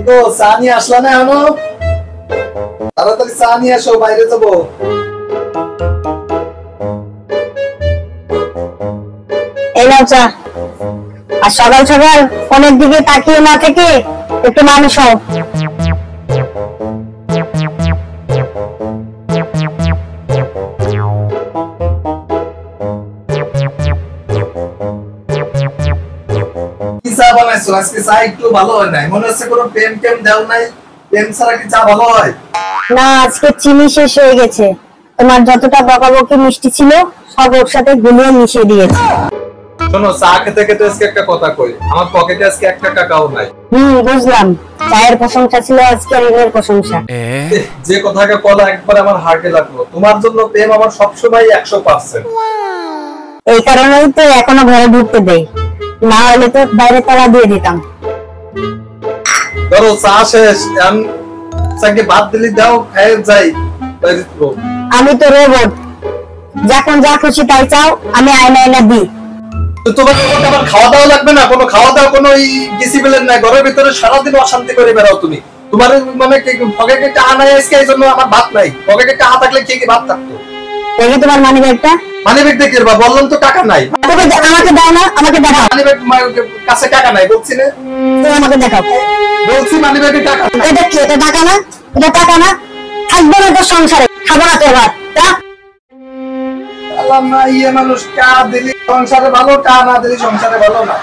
তো চা নিয়ে আসলা না এখনো? তাড়াতাড়ি চা নিয়ে আসো, বাইরে যাবো। এই নাও চা। আর সকাল সকাল ফোনের দিকে তাকিয়ে না থেকে একটু মানুষ হও। কি চা বানাইছো আজকে? চা একটু ভালো হয় নাই, মনে হচ্ছে কোনো প্রেম টেম দেও নাই। প্রেম ছাড়া কি চা ভালো হয়? না, আজকে চিনি শেষ হয়ে গেছে। তোমার যতটা বকাবকি মিষ্টি ছিল সব ওর সাথে গুলিয়ে মিশিয়ে দিয়েছে। শোনো, চা খেতে খেতে আজকে একটা কথা কই, আমার পকেটে আজকে 1 টাকাও নাই। বুঝলাম। চায়ের প্রশংসা ছিল, আজকে ঋণের প্রশংসা। যে কথাকে বলা একবার আমার হার্টে লাগলো। তোমার জন্য প্রেম আমার সবসময় 100%। এই কারণেই তো এখনো ঘরে ঢুকতে দেই, না হলে তো বাইরে তালা দিয়ে দিতাম। ধরো চা শেষ, চাকে ভাত দিলি দাও, খাই যাই। আমি তো রোবট, যখন যা খুশি তাই চাও আমি আয়না আয়না দিই। তোমার আবার খাওয়া দাওয়া লাগবে না? কোনো খাওয়া দাওয়া কোনো ডিসিপ্লিন নাই, ঘরের ভিতরে সারাদিন অশান্তি করে বেড়াও তুমি। তোমার মানে পকেটে টাকা নাই আজকে, এই জন্য আমার ভাত নাই। পকেটে টাকা থাকলে কি ভাত থাকতো? দেখি তোমার মানি ব্যাগটা। মানি ব্যাগ দেখে বললাম তো টাকা নাই। আমাকে দাও না, আমাকে দেখাও। মানি ব্যাগ কাছে টাকা নাই বলছি না? তুমি আমাকে দেখাও। বলছি মানি ব্যাগে টাকা নাই। এটা কি? এটা টাকা না? এটা টাকা না? থাকবে না তোর সংসারে, খাবো না তোর ভাত। আল্লাহ না, ইয়ে মানুষ কা দিলি সংসারে ভালো, কা না দিলি সংসারে ভালো না।